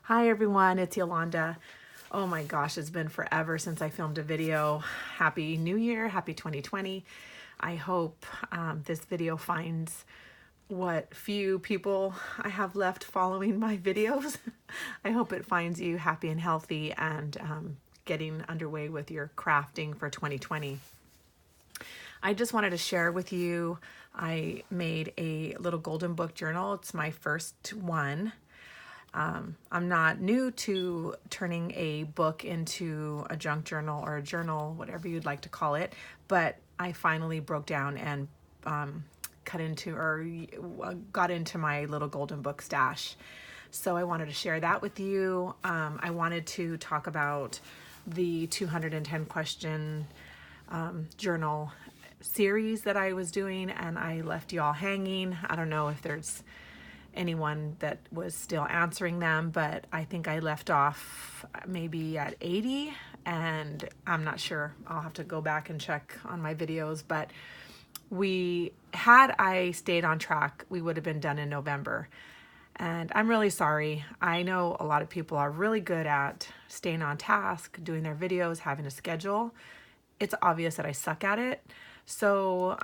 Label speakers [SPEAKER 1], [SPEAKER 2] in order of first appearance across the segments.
[SPEAKER 1] Hi everyone, it's Yolanda. Oh my gosh, it's been forever since I filmed a video. Happy New Year, happy 2020. I hope this video finds what few people I have left following my videos. I hope it finds you happy and healthy and getting underway with your crafting for 2020. I just wanted to share with you, I made a little golden book journal. It's my first one. I'm not new to turning a book into a junk journal or a journal, whatever you'd like to call it, but I finally broke down and cut into or got into my little golden book stash. So I wanted to share that with you. I wanted to talk about the 210 question journal series that I was doing, and I left you all hanging. I don't know if there's anyone that was still answering them, but I think I left off maybe at 80, and I'm not sure. I'll have to go back and check on my videos, but had I stayed on track, we would have been done in November. And I'm really sorry. I know a lot of people are really good at staying on task, doing their videos, having a schedule. It's obvious that I suck at it. So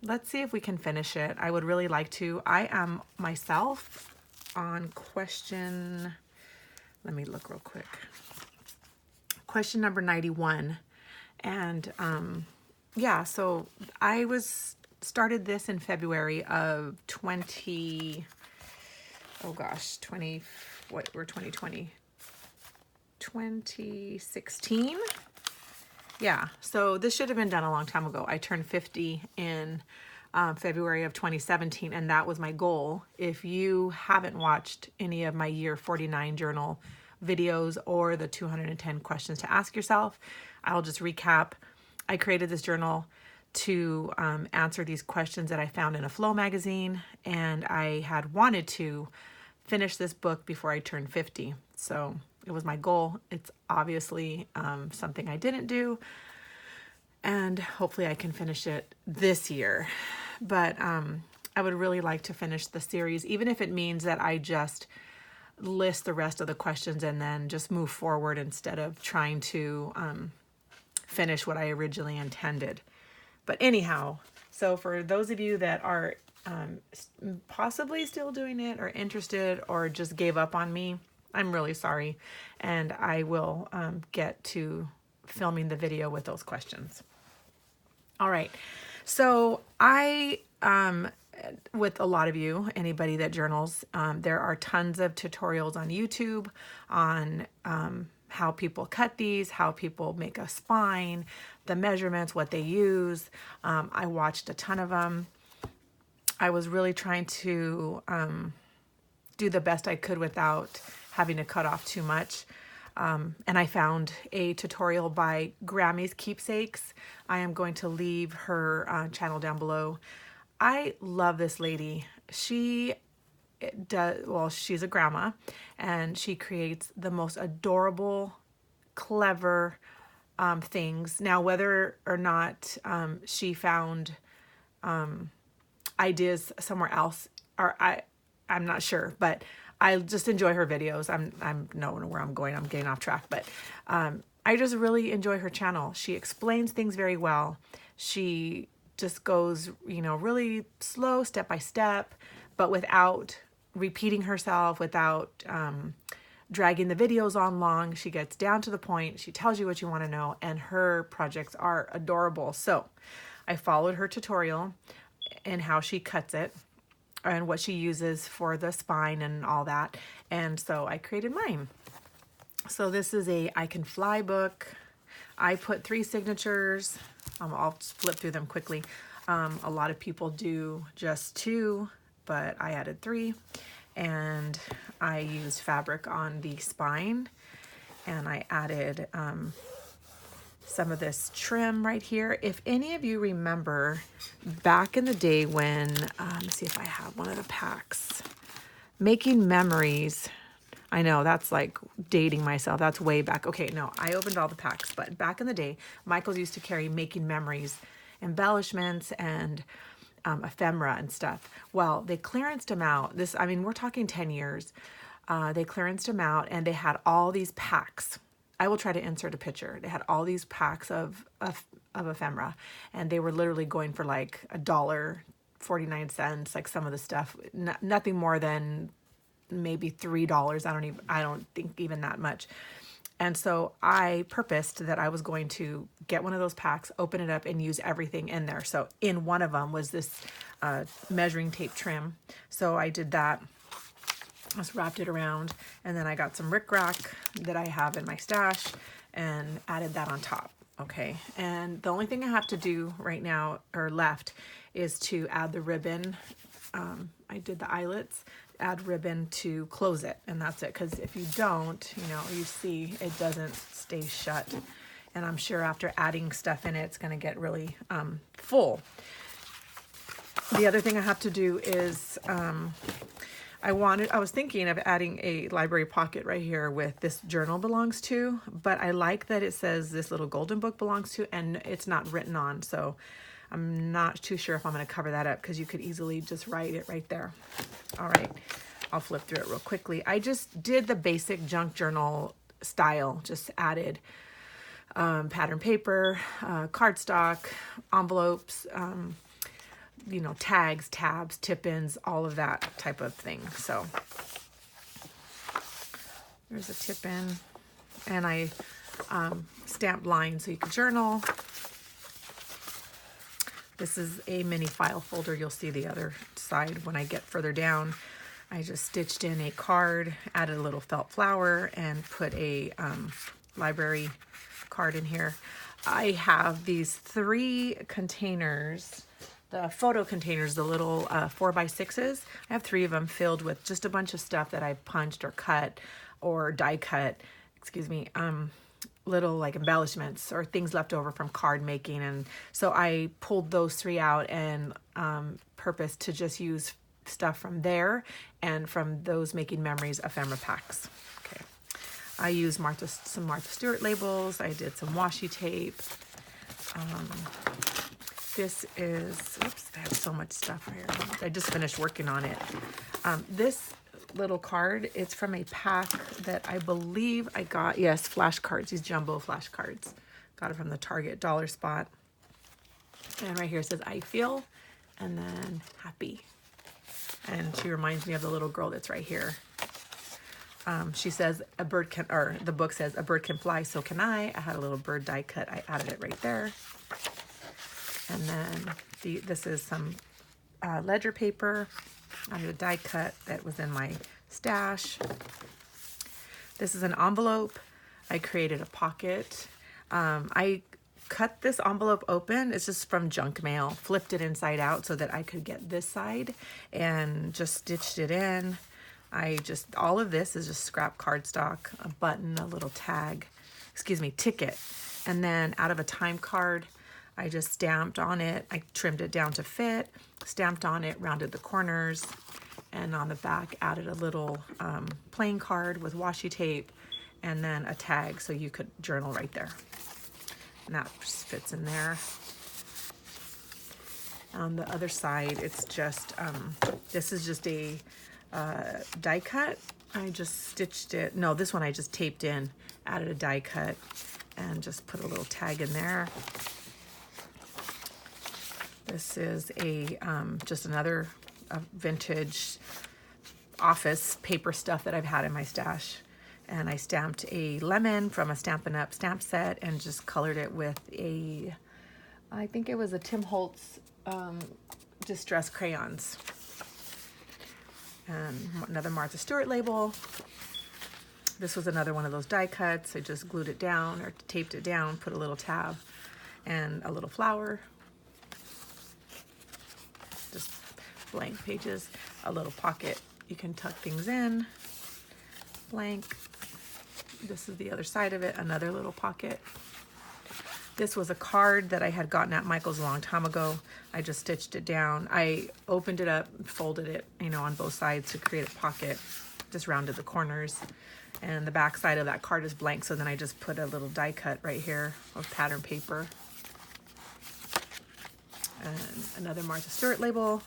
[SPEAKER 1] let's see if we can finish it. I would really like to. I am myself on question, let me look real quick. Question number 91. And yeah, so I started this in February of 20, oh gosh, 20, what, we're 2020, 2016. Yeah, so this should have been done a long time ago. I turned 50 in February of 2017, and that was my goal. If you haven't watched any of my year 49 journal videos or the 210 questions to ask yourself, I'll just recap. I created this journal to answer these questions that I found in a Flow magazine, and I had wanted to finish this book before I turned 50. So it was my goal. It's obviously something I didn't do, and hopefully I can finish it this year. But I would really like to finish the series, even if it means that I just list the rest of the questions and then just move forward instead of trying to finish what I originally intended. But anyhow, so for those of you that are possibly still doing it or interested or just gave up on me, I'm really sorry. And I will get to filming the video with those questions. All right. So with a lot of you, anybody that journals, there are tons of tutorials on YouTube on how people cut these, how people make a spine, the measurements, what they use. I watched a ton of them. I was really trying to do the best I could without having to cut off too much. And I found a tutorial by Grammy's Keepsakes. I am going to leave her channel down below. I love this lady. She does, well, she's a grandma, and she creates the most adorable, clever things. Now, whether or not she found ideas somewhere else, or I'm not sure, but I just enjoy her videos. I'm knowing where I'm going. I'm getting off track, but I just really enjoy her channel. She explains things very well. She just goes, really slow, step by step, but without repeating herself, without dragging the videos on long. She gets down to the point. She tells you what you want to know, and her projects are adorable. So I followed her tutorial and how she cuts it and what she uses for the spine and all that. And so I created mine. So this is a I Can Fly book. I put 3 signatures. I'll flip through them quickly. A lot of people do just 2, but I added 3. And I used fabric on the spine. And I added some of this trim right here. If any of you remember back in the day when, let's see if I have one of the packs, Making Memories. I know that's like dating myself. That's way back. Okay, no, I opened all the packs, but back in the day, Michaels used to carry Making Memories embellishments and ephemera and stuff. Well, they clearanced them out. We're talking 10 years. They clearanced them out, and they had all these packs. I will try to insert a picture. They had all these packs of ephemera, and they were literally going for like $1.49. Like some of the stuff, nothing more than maybe $3. I don't think even that much. And so I purposed that I was going to get one of those packs, open it up, and use everything in there. So in one of them was this measuring tape trim. So I did that. I just wrapped it around, and then I got some rickrack that I have in my stash and added that on top. Okay, and the only thing I have to do right now, or left, is to add the ribbon. I did the eyelets, add ribbon to close it, and that's it. Because if you don't, you see it doesn't stay shut. And I'm sure after adding stuff in it, it's going to get really full. The other thing I have to do is I was thinking of adding a library pocket right here with this journal belongs to, but I like that it says this little golden book belongs to, and it's not written on. So I'm not too sure if I'm going to cover that up, because you could easily just write it right there. All right, I'll flip through it real quickly. I just did the basic junk journal style, just added pattern paper, cardstock, envelopes, tags, tabs, tip-ins, all of that type of thing. So there's a tip-in, and I stamped lines so you can journal. This is a mini file folder. You'll see the other side when I get further down. I just stitched in a card, added a little felt flower, and put a library card in here. I have these 3 containers, the photo containers, the little 4x6s. I have 3 of them filled with just a bunch of stuff that I punched or cut or die cut, little like embellishments or things left over from card making. And so I pulled those 3 out and purposed to just use stuff from there and from those Making Memories ephemera packs. Okay, I used some Martha Stewart labels. I did some washi tape. This is, oops, I have so much stuff here. I just finished working on it. This little card, it's from a pack that I believe I got, yes, flashcards, these jumbo flashcards. Got it from the Target dollar spot. And right here it says, I feel, and then happy. And she reminds me of the little girl that's right here. She says, the book says, a bird can fly, so can I. I had a little bird die cut. I added it right there. And then this is some ledger paper. I had a die cut that was in my stash. This is an envelope. I created a pocket. I cut this envelope open. It's just from junk mail. Flipped it inside out so that I could get this side and just stitched it in. All of this is just scrap cardstock, a button, a little tag, ticket. And then out of a time card, I just stamped on it. I trimmed it down to fit, stamped on it, rounded the corners, and on the back added a little plain card with washi tape, and then a tag so you could journal right there. And that just fits in there. On the other side, it's just, this is just a die cut. I just stitched it. No, this one I just taped in, added a die cut, and just put a little tag in there. This is just another vintage office paper stuff that I've had in my stash. And I stamped a lemon from a Stampin' Up! Stamp set and just colored it with I think it was a Tim Holtz Distress crayons. And another Martha Stewart label. This was another one of those die cuts. I just glued it down or taped it down, put a little tab and a little flower. Just blank pages, a little pocket. You can tuck things in, blank. This is the other side of it, another little pocket. This was a card that I had gotten at Michael's a long time ago. I just stitched it down. I opened it up, folded it, on both sides to create a pocket, just rounded the corners. And the back side of that card is blank, so then I just put a little die cut right here of pattern paper. And another Martha Stewart label.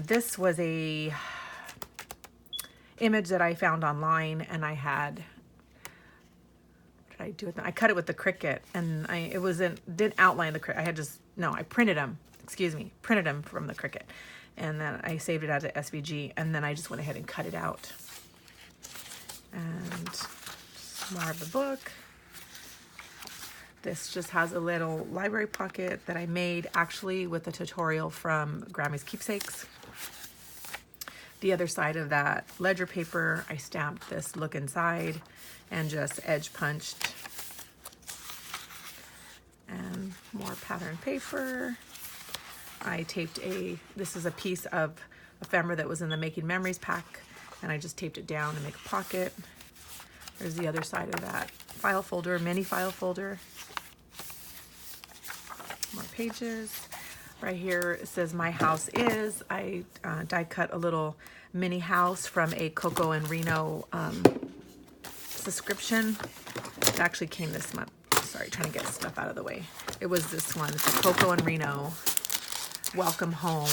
[SPEAKER 1] This was in image that I found online, and I had, what did I do with them? I cut it with the Cricut, and didn't outline the Cricut. I printed them, printed them from the Cricut. And then I saved it as a SVG, and then I just went ahead and cut it out. And more of the book. This just has a little library pocket that I made actually with a tutorial from Grammy's Keepsakes. The other side of that ledger paper, I stamped this look inside and just edge punched. And more pattern paper. I taped this is a piece of ephemera that was in the Making Memories pack, and I just taped it down to make a pocket. There's the other side of that file folder, mini file folder. More pages. Right here it says My House Is. I die cut a little mini house from a Coco and Reno subscription. It actually came this month. Sorry, trying to get stuff out of the way. It was this one. It's a Coco and Reno Welcome Home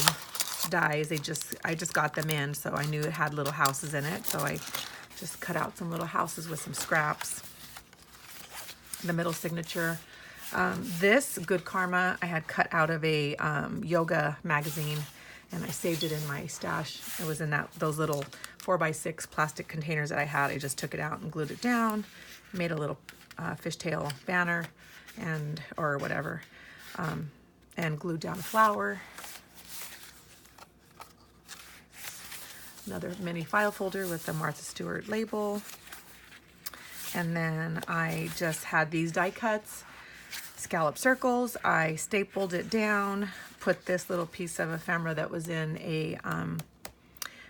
[SPEAKER 1] dies. I just got them in, so I knew it had little houses in it. So I just cut out some little houses with some scraps. The middle signature. This Good Karma I had cut out of a yoga magazine, and I saved it in my stash. It was in those little 4x6 plastic containers that I had. I just took it out and glued it down, made a little fishtail banner or whatever, and glued down a flower. Another mini file folder with the Martha Stewart label. And then I just had these die cuts, scallop circles. I stapled it down, put this little piece of ephemera that was in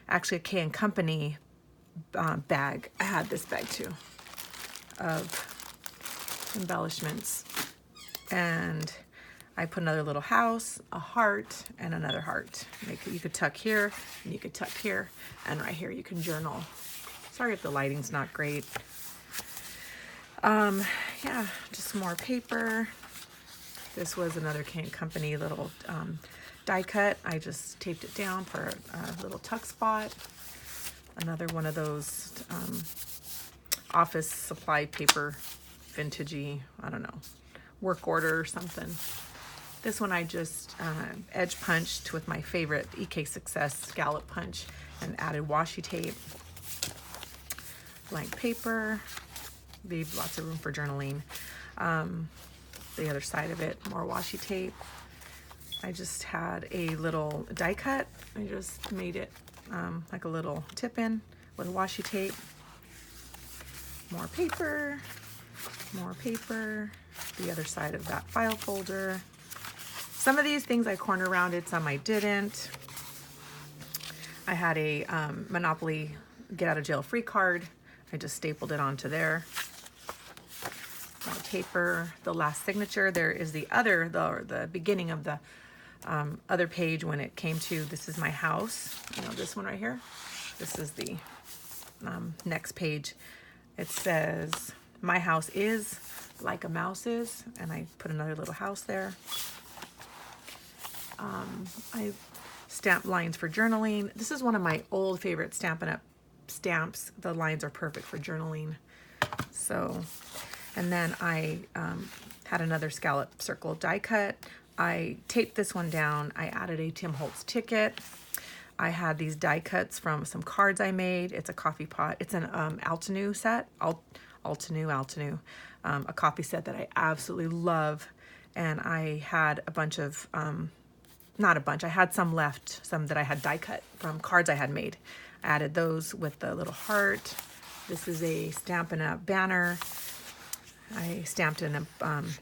[SPEAKER 1] actually a K & Company bag. I had this bag too of embellishments. And I put another little house, a heart, and another heart. You could tuck here, and you could tuck here, and right here you can journal. Sorry if the lighting's not great. Yeah, just more paper. This was another K & Company little die cut. I just taped it down for a little tuck spot. Another one of those office supply paper, vintagey, I don't know, work order or something. This one I just edge punched with my favorite EK Success scallop punch and added washi tape. Blank paper, leave lots of room for journaling. The other side of it, more washi tape. I just had a little die cut. I just made it like a little tip-in with washi tape. More paper, the other side of that file folder. Some of these things I corner rounded, some I didn't. I had a Monopoly get out of jail free card. I just stapled it onto there. More paper, the last signature. There is the beginning of the other page when it came to This Is My House. You know, this one right here. This is the next page. It says, My house is like a mouse is, and I put another little house there. I stamped lines for journaling. This is one of my old favorite Stampin' Up! Stamps. The lines are perfect for journaling. So, and then I had another scallop circle die cut. I taped this one down. I added a Tim Holtz ticket. I had these die cuts from some cards I made. It's a coffee pot. It's an Altenew set. Altenew. A coffee set that I absolutely love. And I had a bunch of, not a bunch, I had some left, some that I had die cut from cards I had made. I added those with the little heart. This is a Stampin' Up! Banner. I stamped it and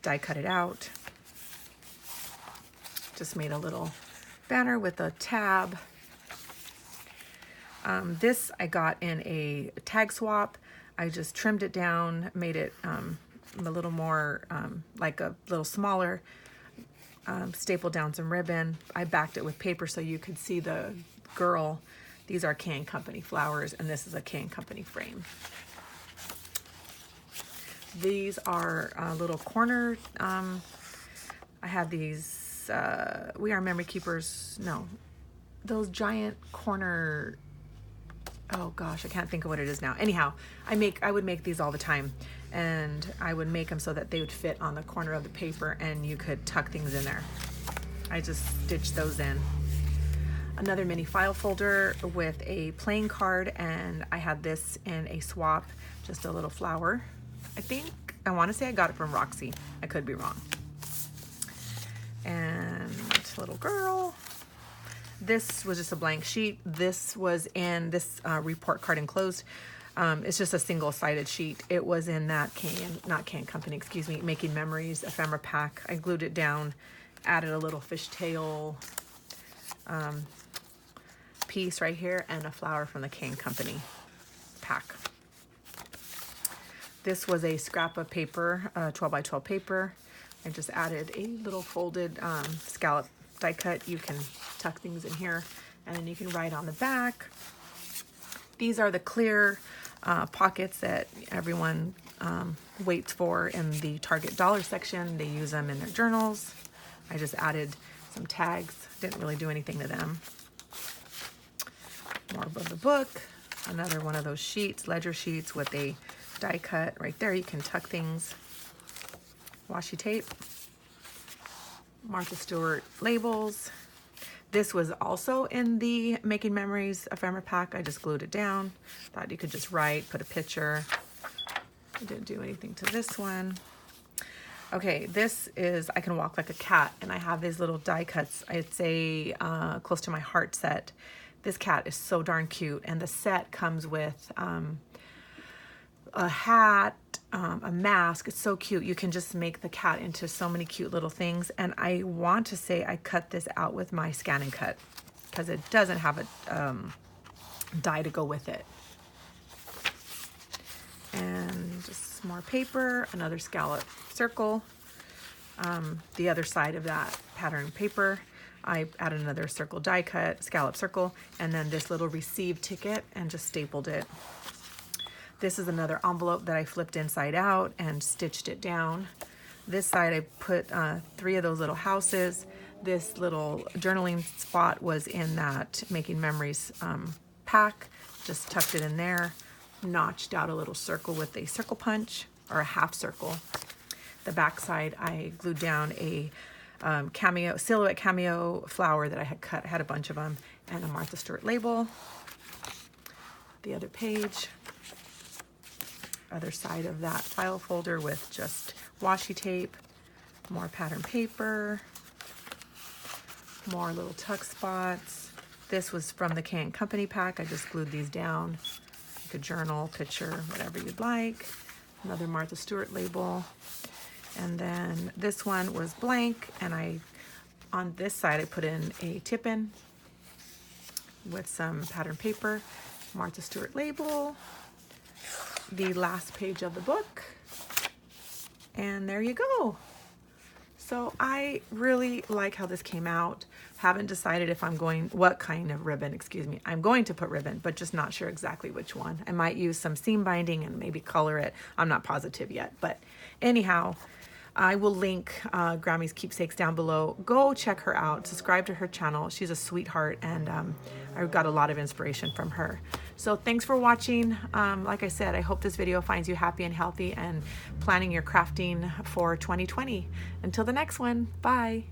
[SPEAKER 1] die cut it out. Just made a little banner with a tab. This I got in a tag swap. I just trimmed it down, made it a little more, like a little smaller, stapled down some ribbon. I backed it with paper so you could see the girl. These are K & Company flowers, and this is a K & Company frame. These are little corner, I have these, We Are Memory Keepers, no, those giant corner oh gosh, I can't think of what it is now. Anyhow, I would make these all the time, and I would make them so that they would fit on the corner of the paper and you could tuck things in there. I just stitched those in. Another mini file folder with a playing card, and I had this in a swap, just a little flower. I want to say I got it from Roxy. I could be wrong. And little girl. This was just a blank sheet. This was in this report card enclosed. It's just a single-sided sheet. It was in that not Can Company, excuse me, Making Memories ephemera pack. I glued it down, added a little fishtail piece right here, and a flower from the Can Company pack. This was a scrap of paper, 12 by 12 paper. I just added a little folded scallop die cut. You can tuck things in here, and then you can write on the back. These are the clear pockets that everyone waits for in the Target dollar section. They use them in their journals. I just added some tags. Didn't really do anything to them. More of the book. Another one of those sheets, ledger sheets with a die cut right there. You can tuck things. Washi tape. Martha Stewart labels. This was also in the Making Memories ephemera pack. I just glued it down. Thought you could just write, put a picture. I didn't do anything to this one. Okay, this is I Can Walk Like a Cat, and I have these little die cuts. I'd say close to my heart set. This cat is so darn cute, and the set comes with a hat, a mask. It's so cute. You can just make the cat into so many cute little things. And I want to say I cut this out with my Scan and Cut because it doesn't have a die to go with it. And just more paper, another scallop circle. The other side of that pattern paper, I added another circle die cut, scallop circle, and then this little receive ticket and just stapled it. This is another envelope that I flipped inside out and stitched it down. This side I put 3 of those little houses. This little journaling spot was in that Making Memories pack. Just tucked it in there. Notched out a little circle with a circle punch, or a half circle. The back side I glued down a silhouette cameo flower that I had cut. I had a bunch of them, and a Martha Stewart label. The other page. Other side of that file folder with just washi tape, more pattern paper, more little tuck spots. This was from the Can Company pack. I just glued these down. You could journal, picture, whatever you'd like. Another Martha Stewart label. And then this one was blank, and on this side I put in a tip-in with some pattern paper, Martha Stewart label, the last page of the book, and there you go. So I really like how this came out. Haven't decided if what kind of ribbon, excuse me. I'm going to put ribbon, but just not sure exactly which one. I might use some seam binding and maybe color it. I'm not positive yet, but anyhow, I will link Grammy's Keepsakes down below. Go check her out. Subscribe to her channel. She's a sweetheart, and I got a lot of inspiration from her. So thanks for watching. Like I said, I hope this video finds you happy and healthy and planning your crafting for 2020. Until the next one, bye.